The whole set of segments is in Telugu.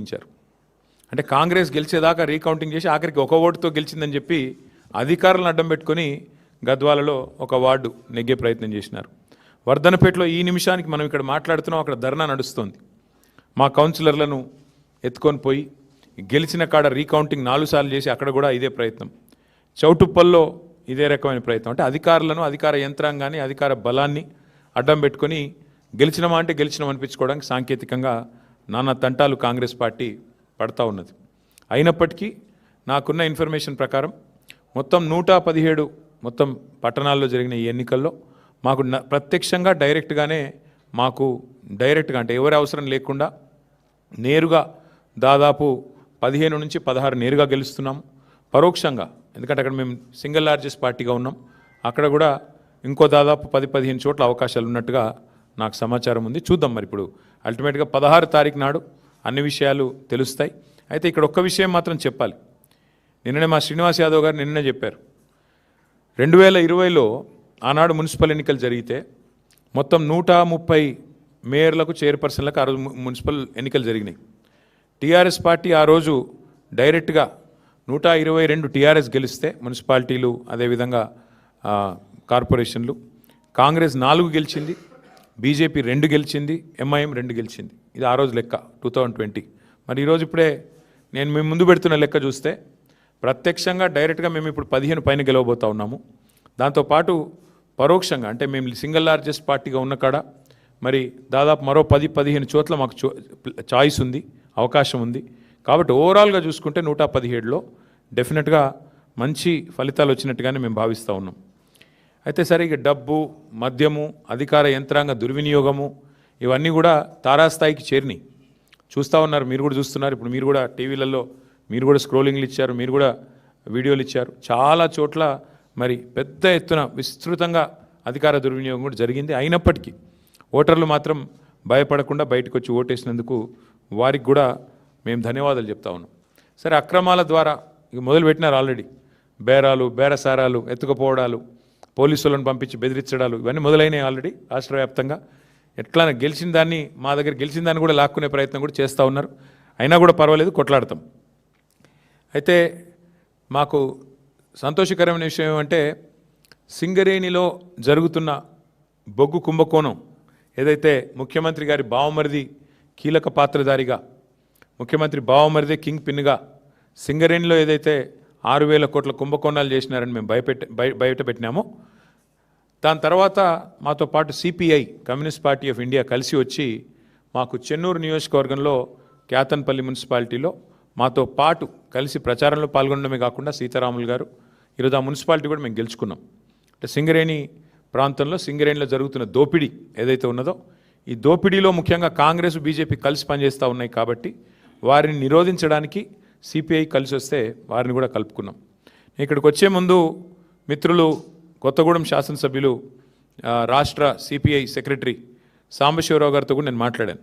ఇచ్చారు. అంటే కాంగ్రెస్ గెలిచేదాకా రీకౌంటింగ్ చేసి ఆఖరికి ఒక ఓటుతో గెలిచిందని చెప్పి అధికారులను అడ్డం పెట్టుకొని గద్వాలలో ఒక వార్డు నెగ్గే ప్రయత్నం చేసినారు. వర్ధనపేటలో ఈ నిమిషానికి మనం ఇక్కడ మాట్లాడుతున్నాం, అక్కడ ధర్నా నడుస్తుంది. మా కౌన్సిలర్లను ఎత్తుకొని పోయి గెలిచిన కాడ రీకౌంటింగ్ 4 సార్లు చేసి అక్కడ కూడా ఇదే ప్రయత్నం. చౌటుప్పల్లో ఇదే రకమైన ప్రయత్నం. అంటే అధికారులను, అధికార యంత్రాంగాన్ని, అధికార బలాన్ని అడ్డం పెట్టుకొని గెలిచినమా అంటే గెలిచినాం అనిపించుకోవడానికి సాంకేతికంగా నానా తంటాలు కాంగ్రెస్ పార్టీ పడతా ఉన్నది. అయినప్పటికీ నాకున్న ఇన్ఫర్మేషన్ ప్రకారం మొత్తం 117 మొత్తం పట్టణాల్లో జరిగిన ఈ ఎన్నికల్లో మాకు ప్రత్యక్షంగా డైరెక్ట్గానే అంటే ఎవరి అవసరం లేకుండా నేరుగా దాదాపు 15 నుంచి 16 నేరుగా గెలుస్తున్నాము. పరోక్షంగా, ఎందుకంటే అక్కడ మేము సింగిల్ లార్జెస్ట్ పార్టీగా ఉన్నాం, అక్కడ కూడా ఇంకో దాదాపు 10-15 చోట్ల అవకాశాలు ఉన్నట్టుగా నాకు సమాచారం ఉంది. చూద్దాం మరి ఇప్పుడు అల్టిమేట్గా 16 తారీఖు నాడు అన్ని విషయాలు తెలుస్తాయి. అయితే ఇక్కడ ఒక్క విషయం మాత్రం చెప్పాలి. నిన్ననే మా శ్రీనివాస్ యాదవ్ గారు నిన్ననే చెప్పారు, 2020లో ఆనాడు మున్సిపల్ ఎన్నికలు జరిగితే మొత్తం 130 మేయర్లకు, చైర్పర్సన్లకు ఆ రోజు మున్సిపల్ ఎన్నికలు జరిగినాయి. టీఆర్ఎస్ పార్టీ ఆ రోజు డైరెక్ట్గా 122 టీఆర్ఎస్ గెలిస్తే మున్సిపాలిటీలు, అదేవిధంగా కార్పొరేషన్లు, కాంగ్రెస్ 4 గెలిచింది, బీజేపీ 2 గెలిచింది, ఎంఐఎం 2 గెలిచింది. ఇది ఆ రోజు లెక్క 2020. మరి ఈరోజు ఇప్పుడే నేను మేము ముందు పెడుతున్న లెక్క చూస్తే ప్రత్యక్షంగా డైరెక్ట్గా మేము ఇప్పుడు 15 పైన గెలవబోతూ ఉన్నాము. దాంతోపాటు పరోక్షంగా అంటే మేము సింగిల్ లార్జెస్ట్ పార్టీగా ఉన్న కాడ మరి దాదాపు మరో 10-15 చోట్ల మాకు చాయిస్ ఉంది, అవకాశం ఉంది. కాబట్టి ఓవరాల్గా చూసుకుంటే 117లో డెఫినెట్గా మంచి ఫలితాలు వచ్చినట్టుగానే మేము భావిస్తూ ఉన్నాం. అయితే సరే, ఇక డబ్బు, మద్యము, అధికార యంత్రాంగ దుర్వినియోగము ఇవన్నీ కూడా తారాస్థాయికి చేరినాయి. చూస్తూ ఉన్నారు, మీరు కూడా చూస్తున్నారు. ఇప్పుడు మీరు కూడా టీవీలలో మీరు కూడా స్క్రోలింగ్లు ఇచ్చారు, మీరు కూడా వీడియోలు ఇచ్చారు. చాలా చోట్ల మరి పెద్ద ఎత్తున విస్తృతంగా అధికార దుర్వినియోగం కూడా జరిగింది. అయినప్పటికీ ఓటర్లు మాత్రం భయపడకుండా బయటకు వచ్చి ఓటేసినందుకు వారికి కూడా మేము ధన్యవాదాలు చెప్తా ఉన్నాం. సరే, అక్రమాల ద్వారా ఇక మొదలుపెట్టినారు ఆల్రెడీ. బేరాలు, బేరసారాలు, ఎత్తుకుపోవడాలు, పోలీసులను పంపించి బెదిరించడాలు ఇవన్నీ మొదలైనవి ఆల్రెడీ రాష్ట్ర వ్యాప్తంగా. ఎట్లా గెలిచిన దాన్ని, మా దగ్గర గెలిచిన దాన్ని కూడా లాక్కునే ప్రయత్నం కూడా చేస్తూ ఉన్నారు. అయినా కూడా పర్వాలేదు, కొట్లాడతాం. అయితే మాకు సంతోషకరమైన విషయం ఏమంటే సింగరేణిలో జరుగుతున్న బొగ్గు కుంభకోణం ఏదైతే ముఖ్యమంత్రి గారి బావమరిది కీలక పాత్రధారిగా, ముఖ్యమంత్రి బావమరిదే కింగ్ పిన్గా సింగరేణిలో ఏదైతే 6,000 కోట్ల కుంభకోణాలు చేసినారని మేము బయట పెట్టినామో, దాని తర్వాత మాతో పాటు CPI, communist party of India కలిసి వచ్చి మాకు చెన్నూరు నియోజకవర్గంలో క్యాతన్పల్లి మున్సిపాలిటీలో మాతో పాటు కలిసి ప్రచారంలో పాల్గొనడమే కాకుండా సీతారాములు గారు ఈరోజు ఆ మున్సిపాలిటీ కూడా మేము గెలుచుకున్నాం. అంటే సింగరేణి ప్రాంతంలో, సింగరేణిలో జరుగుతున్న దోపిడీ ఏదైతే ఉన్నదో, ఈ దోపిడీలో ముఖ్యంగా కాంగ్రెస్, బీజేపీ కలిసి పనిచేస్తూ ఉన్నాయి. కాబట్టి వారిని నిరోధించడానికి సిపిఐ కలిసి వస్తే వారిని కూడా కలుపుకున్నాం. ఇక్కడికి వచ్చే ముందు మిత్రులు కొత్తగూడెం శాసనసభ్యులు, రాష్ట్ర సిపిఐ సెక్రటరీ సాంబశివరావు గారితో కూడా నేను మాట్లాడాను.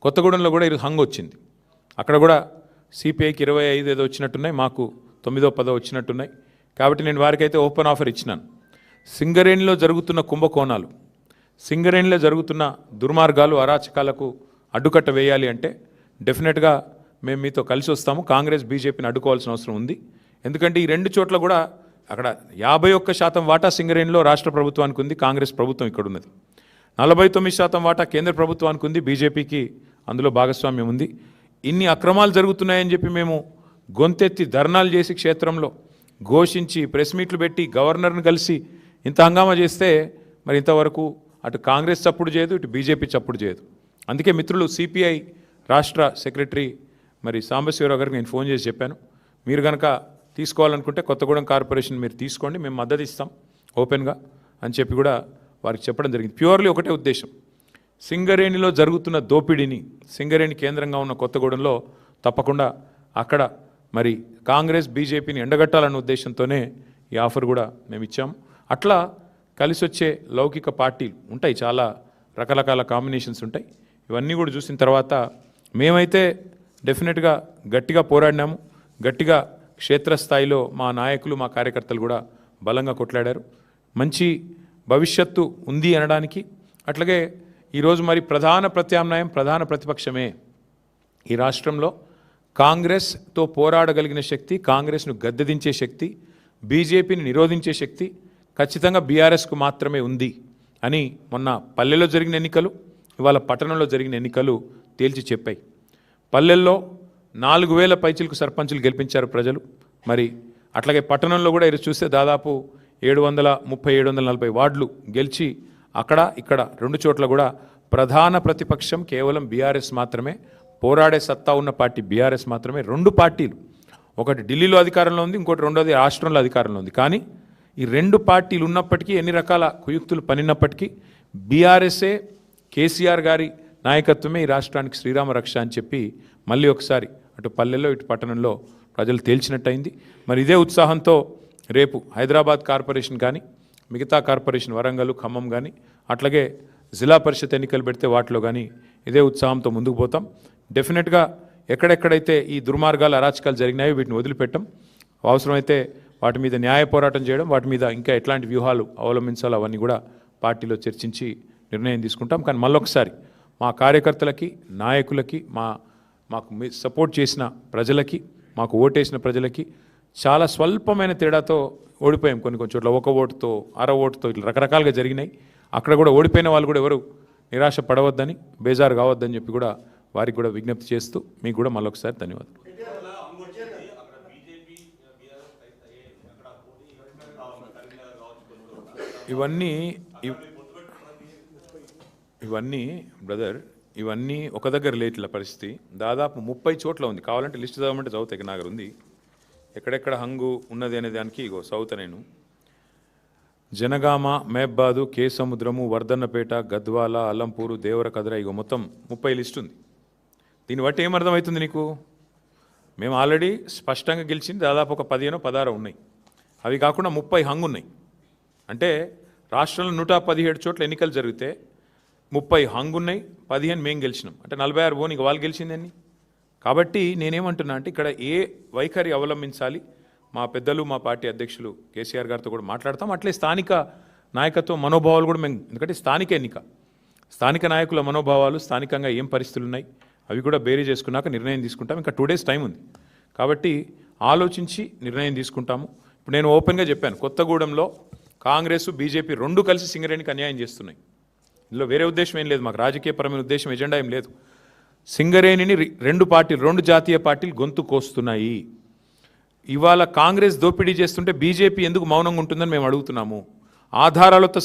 కొత్తగూడెంలో కూడా ఈరోజు హంగ్ వచ్చింది. అక్కడ కూడా సిపిఐకి 25 ఏదో వచ్చినట్టున్నాయి, మాకు 9-10 వచ్చినట్టున్నాయి. కాబట్టి నేను వారికైతే ఓపెన్ ఆఫర్ ఇచ్చినాను. సింగరేణిలో జరుగుతున్న కుంభకోణాలు, సింగరేణిలో జరుగుతున్న దుర్మార్గాలు, అరాచకాలకు అడ్డుకట్ట వేయాలి అంటే డెఫినెట్గా మేము మీతో కలిసి వస్తాము. కాంగ్రెస్, బీజేపీని అడ్డుకోవాల్సిన అవసరం ఉంది. ఎందుకంటే ఈ 2 చోట్ల కూడా అక్కడ 51% వాటా సింగరేణిలో రాష్ట్ర ప్రభుత్వానికి ఉంది, కాంగ్రెస్ ప్రభుత్వం ఇక్కడ ఉన్నది. 49% వాటా కేంద్ర ప్రభుత్వానికి ఉంది, బీజేపీకి అందులో భాగస్వామ్యం ఉంది. ఇన్ని అక్రమాలు జరుగుతున్నాయని చెప్పి మేము గొంతెత్తి ధర్నాలు చేసి, క్షేత్రంలో ఘోషించి, ప్రెస్ మీట్లు పెట్టి, గవర్నర్ని కలిసి ఇంత హంగామా చేస్తే మరి ఇంతవరకు అటు కాంగ్రెస్ చప్పుడు చేయదు, ఇటు బీజేపీ చప్పుడు చేయదు. అందుకే మిత్రులు సిపిఐ రాష్ట్ర సెక్రటరీ మరి సాంబశివరావు గారికి నేను ఫోన్ చేసి చెప్పాను, మీరు కనుక తీసుకోవాలనుకుంటే కొత్తగూడెం కార్పొరేషన్ మీరు తీసుకోండి, మేము మద్దతు ఇస్తాం ఓపెన్గా అని చెప్పి కూడా వారికి చెప్పడం జరిగింది. ప్యూర్లీ ఒకటే ఉద్దేశం, సింగరేణిలో జరుగుతున్న దోపిడీని, సింగరేణి కేంద్రంగా ఉన్న కొత్తగూడెంలో తప్పకుండా అక్కడ మరి కాంగ్రెస్, బీజేపీని ఎండగట్టాలన్న ఉద్దేశంతోనే ఈ ఆఫర్ కూడా మేము ఇచ్చాము. అట్లా కలిసి వచ్చే లౌకిక పార్టీలు ఉంటాయి, చాలా రకరకాల కాంబినేషన్స్ ఉంటాయి. ఇవన్నీ కూడా చూసిన తర్వాత మేమైతే డెఫినెట్గా గట్టిగా పోరాడినాము. గట్టిగా క్షేత్రస్థాయిలో మా నాయకులు, మా కార్యకర్తలు కూడా బలంగా కొట్లాడారు. మంచి భవిష్యత్తు ఉంది అనడానికి. అట్లాగే ఈరోజు మరి ప్రధాన ప్రత్యామ్నాయం, ప్రధాన ప్రతిపక్షమే. ఈ రాష్ట్రంలో కాంగ్రెస్తో పోరాడగలిగిన శక్తి, కాంగ్రెస్ను గద్దెదించే శక్తి, బీజేపీని నిరోధించే శక్తి ఖచ్చితంగా బీఆర్ఎస్కు మాత్రమే ఉంది అని మొన్న పల్లెల్లో జరిగిన ఎన్నికలు, ఇవాళ పట్టణంలో జరిగిన ఎన్నికలు తేల్చి చెప్పాయి. పల్లెల్లో 4000 పైచిలకు సర్పంచులు గెలిపించారు ప్రజలు. మరి అట్లాగే పట్టణంలో కూడా ఇది చూస్తే దాదాపు 730-740 వార్డులు గెలిచి అక్కడ ఇక్కడ 2 చోట్ల కూడా ప్రధాన ప్రతిపక్షం కేవలం బీఆర్ఎస్ మాత్రమే, పోరాడే సత్తా ఉన్న పార్టీ బీఆర్ఎస్ మాత్రమే. 2 పార్టీలు, ఒకటి ఢిల్లీలో అధికారంలో ఉంది, ఇంకోటి రెండోది రాష్ట్రంలో అధికారంలో ఉంది. కానీ ఈ 2 పార్టీలు ఉన్నప్పటికీ, ఎన్ని రకాల కుయుక్తులు పనినప్పటికీ బీఆర్ఎస్ఏ, కేసీఆర్ గారి నాయకత్వమే ఈ రాష్ట్రానికి శ్రీరామ రక్ష అని చెప్పి మళ్ళీ ఒకసారి అటు పల్లెల్లో ఇటు పట్టణంలో ప్రజలు తేల్చినట్టయింది. మరి ఇదే ఉత్సాహంతో రేపు హైదరాబాద్ కార్పొరేషన్ కానీ, మిగతా కార్పొరేషన్ వరంగల్, ఖమ్మం కానీ, అట్లాగే జిల్లా పరిషత్ ఎన్నికలు పెడితే వాటిలో కానీ ఇదే ఉత్సాహంతో ముందుకు పోతాం. డెఫినెట్గా ఎక్కడెక్కడైతే ఈ దుర్మార్గాలు, అరాచకాలు జరిగినాయో వీటిని వదిలిపెట్టం. అవసరమైతే వాటి మీద న్యాయ పోరాటం చేయడం, వాటి మీద ఇంకా ఎట్లాంటి వ్యూహాలు అవలంబించాలో అవన్నీ కూడా పార్టీలో చర్చించి నిర్ణయం తీసుకుంటాం. కానీ మళ్ళొకసారి మా కార్యకర్తలకి, నాయకులకి, మాకు సపోర్ట్ చేసిన ప్రజలకి, మాకు ఓటేసిన ప్రజలకి చాలా స్వల్పమైన తేడాతో ఓడిపోయాం. కొన్ని చోట్ల 1 ఓటుతో, అర ఓటుతో ఇట్లా రకరకాలుగా జరిగినాయి. అక్కడ కూడా ఓడిపోయిన వాళ్ళు కూడా ఎవరు నిరాశ పడవద్దని, బేజారు కావద్దని చెప్పి కూడా వారికి కూడా విజ్ఞప్తి చేస్తూ మీకు కూడా మళ్ళొకసారి ధన్యవాదాలు. ఇవన్నీ బ్రదర్, ఇవన్నీ ఒక దగ్గర లేట్ల పరిస్థితి దాదాపు 30 చోట్ల ఉంది. కావాలంటే లిస్ట్ చదవమంటే చదువుతాయి. నాగర్ ఉంది ఎక్కడెక్కడ హంగు ఉన్నది అనే దానికి ఇగో చదువుతా నేను. జనగామ, మేబ్బాదు, కే సముద్రము, వర్ధన్నపేట, గద్వాల, అల్లంపూరు, దేవరకద్ర, ఇగో మొత్తం 30 లిస్ట్ ఉంది. దీన్ని బట్టి ఏమర్థమవుతుంది నీకు? మేము ఆల్రెడీ స్పష్టంగా గెలిచింది దాదాపు ఒక 15-16 ఉన్నాయి. అవి కాకుండా 30 హంగు ఉన్నాయి. అంటే రాష్ట్రంలో 117 చోట్ల ఎన్నికలు జరిగితే 30 హంగు ఉన్నాయి, 15 మేము గెలిచినాం. అంటే 46 పోనీ వాళ్ళు గెలిచిందని. కాబట్టి నేనేమంటున్నా అంటే ఇక్కడ ఏ వైఖరి అవలంబించాలి, మా పెద్దలు, మా పార్టీ అధ్యక్షులు కేసీఆర్ గారితో కూడా మాట్లాడతాం. అట్లే స్థానిక నాయకత్వ మనోభావాలు కూడా మేము, ఎందుకంటే స్థానిక ఎన్నిక, స్థానిక నాయకుల మనోభావాలు, స్థానికంగా ఏం పరిస్థితులు ఉన్నాయి అవి కూడా బేరీ చేసుకున్నాక నిర్ణయం తీసుకుంటాం. ఇంకా 2 డేస్ టైం ఉంది కాబట్టి ఆలోచించి నిర్ణయం తీసుకుంటాము. ఇప్పుడు నేను ఓపెన్గా చెప్పాను, కొత్తగూడెంలో కాంగ్రెస్, బీజేపీ 2 కలిసి సింగరేణికి అన్యాయం చేస్తున్నాయి. ఇందులో వేరే ఉద్దేశం ఏం లేదు, మాకు రాజకీయపరమైన ఉద్దేశం, ఎజెండా ఏం లేదు. సింగరేణిని 2 జాతీయ పార్టీలు గొంతు కోస్తున్నాయి. ఇవాళ కాంగ్రెస్ దోపిడీ చేస్తుంటే బీజేపీ ఎందుకు మౌనంగా ఉంటుందని మేము అడుగుతున్నాము. ఆధారాలతో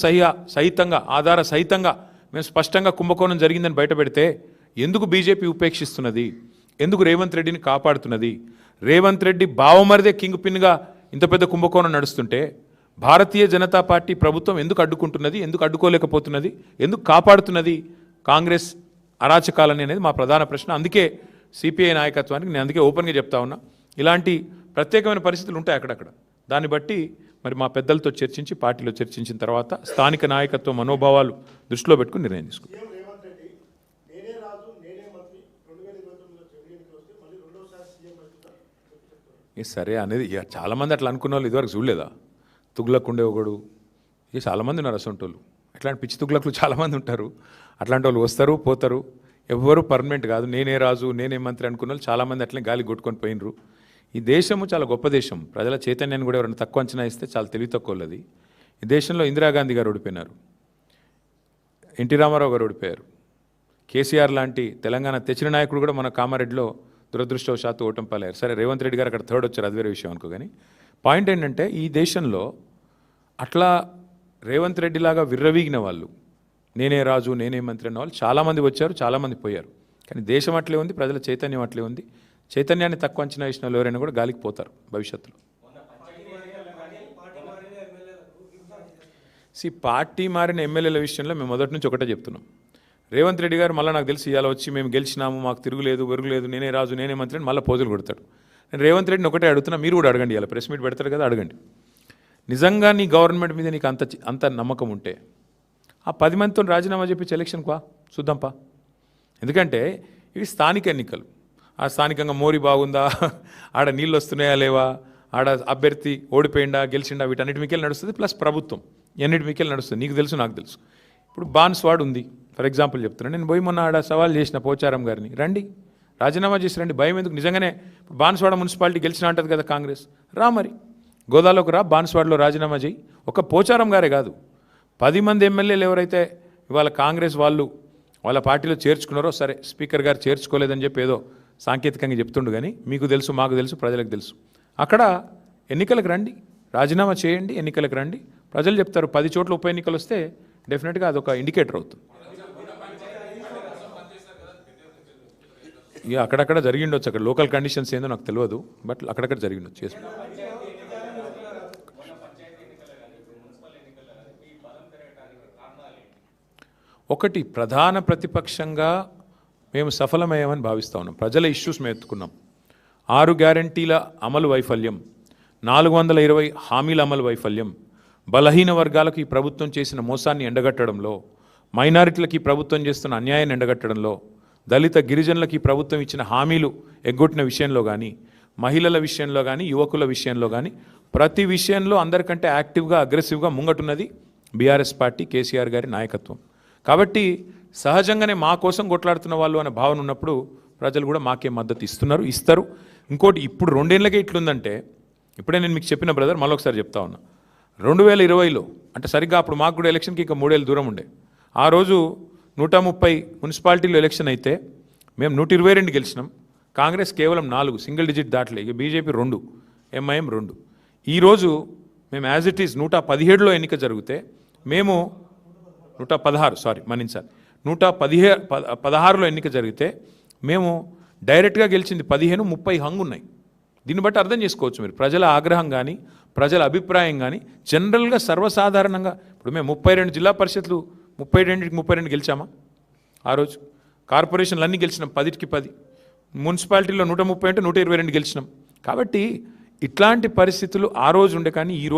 ఆధార సహితంగా మేము స్పష్టంగా కుంభకోణం జరిగిందని బయటపెడితే ఎందుకు బీజేపీ ఉపేక్షిస్తున్నది? ఎందుకు రేవంత్ రెడ్డిని కాపాడుతున్నది? రేవంత్ రెడ్డి బావమరిదే కింగ్ పిన్గా ఇంత పెద్ద కుంభకోణం నడుస్తుంటే భారతీయ జనతా పార్టీ ప్రభుత్వం ఎందుకు అడ్డుకుంటున్నది? ఎందుకు అడ్డుకోలేకపోతున్నది? ఎందుకు కాపాడుతున్నది కాంగ్రెస్ అరాచకాలని అనేది మా ప్రధాన ప్రశ్న. అందుకే సిపిఐ నాయకత్వానికి నేను అందుకే ఓపెన్గా చెప్తా ఉన్నా, ఇలాంటి ప్రత్యేకమైన పరిస్థితులు ఉంటాయి అక్కడక్కడ. దాన్ని బట్టి మరి మా పెద్దలతో చర్చించి, పార్టీలో చర్చించిన తర్వాత స్థానిక నాయకత్వ మనోభావాలు దృష్టిలో పెట్టుకుని నిర్ణయం తీసుకుంటాం. సరే అనేది చాలామంది అట్లా అనుకున్న వాళ్ళు ఇదివరకు చూడలేదా? తుగ్లక్ ఉండేవాడు, ఇక చాలామంది ఉన్నారు అసొంటోళ్ళు. ఇట్లాంటి పిచ్చి తుగ్లక్లు చాలామంది ఉంటారు. అట్లాంటి వాళ్ళు వస్తారు, పోతారు, ఎవ్వరూ పర్మనెంట్ కాదు. నేనే రాజు, నేనే మంత్రి అనుకున్న వాళ్ళు చాలామంది అట్లనే గాలి కొట్టుకొని పోయినరు. ఈ దేశము చాలా గొప్ప దేశం. ప్రజల చైతన్యాన్ని కూడా ఎవరైనా తక్కువ అంచనా ఇస్తే చాలా తెలివి తక్కువది. ఈ దేశంలో ఇందిరాగాంధీ గారు ఓడిపోయినారు, ఎన్టీ రామారావు గారు ఓడిపోయారు, కేసీఆర్ లాంటి తెలంగాణ తెచ్చిన నాయకుడు కూడా మన కామారెడ్డిలో దురదృష్టవశాత్తు ఓటమి పాలయ్యారు. సరే రేవంత్ రెడ్డి గారు అక్కడ 3rd వచ్చారు, అది వేరే విషయం అనుకో. కానీ పాయింట్ ఏంటంటే ఈ దేశంలో అట్లా రేవంత్ రెడ్డి లాగా విర్రవీగిన వాళ్ళు, నేనే రాజు, నేనే మంత్రి అన్న వాళ్ళు చాలామంది వచ్చారు, చాలామంది పోయారు. కానీ దేశం అట్లే ఉంది, ప్రజల చైతన్యం అట్లే ఉంది. చైతన్యాన్ని తక్కువ అంచనా వేసిన వాళ్ళు ఎవరైనా కూడా గాలికి పోతారు భవిష్యత్తులో. పార్టీ మారిన ఎమ్మెల్యేల విషయంలో మేము మొదటి నుంచి ఒకటే చెప్తున్నాం. రేవంత్ రెడ్డి గారు మళ్ళీ నాకు తెలిసి ఇవాళ వచ్చి మేము గెలిచినాము, మాకు తిరుగులేదు, వెరుగులేదు, నేనే రాజు, నేనే మంత్రి అని మళ్ళీ పోజులు కొడతాడు. నేను రేవంత్ రెడ్డిని ఒకటే అడుగుతున్నా, మీరు కూడా అడగండి. ఇలా ప్రెస్ మీట్ పెడతారు కదా, అడగండి. నిజంగా నీ గవర్నమెంట్ మీద నీకు అంత నమ్మకం ఉంటే ఆ 10 మందితో రాజీనామా చెప్పించి ఎలక్షన్కి చూద్దాంపా. ఎందుకంటే ఇవి స్థానిక ఎన్నికలు. ఆ స్థానికంగా మోరీ బాగుందా, ఆడ నీళ్ళు వస్తున్నాయా లేవా, ఆడ అభ్యర్థి ఓడిపోయిందా గెలిచిండా, వీటన్నిటి మీకెళ్ళి నడుస్తుంది. ప్లస్ ప్రభుత్వం ఎన్నిటి మీకెళ్ళి నడుస్తుంది. నీకు తెలుసు, నాకు తెలుసు. ఇప్పుడు బాన్స్వాడ్ ఉంది, ఫర్ ఎగ్జాంపుల్ చెప్తున్నాను. నేను పోయి మొన్న ఆడ సవాల్ చేసిన పోచారం గారిని, రండి రాజీనామా చేసి రండి, భయం ఎందుకు? నిజంగానే బాన్స్వాడ మున్సిపాలిటీ గెలిచిన అంటది కదా కాంగ్రెస్, రా మరి గోదాలోకి రా, బాన్స్వాడలో రాజీనామా చేయి. ఒక పోచారం గారే కాదు, 10 మంది ఎమ్మెల్యేలు ఎవరైతే ఇవాళ కాంగ్రెస్ వాళ్ళు వాళ్ళ పార్టీలో చేర్చుకున్నారో, సరే స్పీకర్ గారు చేర్చుకోలేదని చెప్పి ఏదో సాంకేతికంగా చెప్తుండు, కానీ మీకు తెలుసు, మాకు తెలుసు, ప్రజలకు తెలుసు. అక్కడ ఎన్నికలకు రండి, రాజీనామా చేయండి, ఎన్నికలకు రండి, ప్రజలు చెప్తారు. 10 చోట్ల ఉప ఎన్నికలు వస్తే డెఫినెట్గా అదొక ఇండికేటర్ అవుతుంది. ఇక అక్కడక్కడ జరిగిండొచ్చు, అక్కడ లోకల్ కండిషన్స్ ఏందో నాకు తెలియదు, బట్ అక్కడక్కడ జరిగిండొచ్చు. చేసు ఒకటి, ప్రధాన ప్రతిపక్షంగా మేము సఫలమయ్యామని భావిస్తూ ఉన్నాం. ప్రజల ఇష్యూస్ మేము ఎత్తుకున్నాం. 6 గ్యారంటీల అమలు వైఫల్యం, 420 హామీల అమలు వైఫల్యం, బలహీన వర్గాలకు ఈ ప్రభుత్వం చేసిన మోసాన్ని ఎండగట్టడంలో, మైనారిటీలకు ఈ ప్రభుత్వం చేస్తున్న అన్యాయాన్ని ఎండగట్టడంలో, దళిత గిరిజనులకు ఈ ప్రభుత్వం ఇచ్చిన హామీలు ఎగ్గొట్టిన విషయంలో కానీ, మహిళల విషయంలో కానీ, యువకుల విషయంలో కానీ, ప్రతి విషయంలో అందరికంటే యాక్టివ్గా, అగ్రెసివ్గా ముంగటున్నది బీఆర్ఎస్ పార్టీ, కేసీఆర్ గారి నాయకత్వం. కాబట్టి సహజంగానే మా కోసం కొట్లాడుతున్న వాళ్ళు అనే భావన ఉన్నప్పుడు ప్రజలు కూడా మాకే మద్దతు ఇస్తున్నారు, ఇస్తారు. ఇంకోటి, ఇప్పుడు 2 ఏళ్ళకే ఇట్లుందంటే, ఇప్పుడే నేను మీకు చెప్పిన బ్రదర్, మళ్ళొకసారి చెప్తా ఉన్నా, 2020లో అంటే సరిగ్గా అప్పుడు మాకు కూడా ఎలక్షన్కి ఇంకా 3 ఏళ్ళు దూరం ఉండే. ఆ రోజు 130 మున్సిపాలిటీలో ఎలక్షన్ అయితే మేము 122 గెలిచినాం. కాంగ్రెస్ కేవలం 4, సింగిల్ డిజిట్ దాటలే. ఇక బీజేపీ 2, ఎంఐఎం 2. ఈరోజు మేము యాజ్ ఇట్ ఈజ్ 117లో ఎన్నిక జరిగితే మేము 116లో ఎన్నిక జరిగితే మేము డైరెక్ట్గా గెలిచింది 15, 30 హంగు ఉన్నాయి. దీన్ని బట్టి అర్థం చేసుకోవచ్చు మీరు, ప్రజల ఆగ్రహం కానీ, ప్రజల అభిప్రాయం కానీ, జనరల్గా సర్వసాధారణంగా. ఇప్పుడు మేము 32 జిల్లా పరిషత్లు 32 గెలిచామా ఆ రోజు? కార్పొరేషన్లు అన్నీ గెలిచినాం, 10కి 10. మున్సిపాలిటీలో 130 అంటే 122 గెలిచినాం. కాబట్టి ఇట్లాంటి పరిస్థితులు ఆ రోజు ఉండే, కానీ ఈ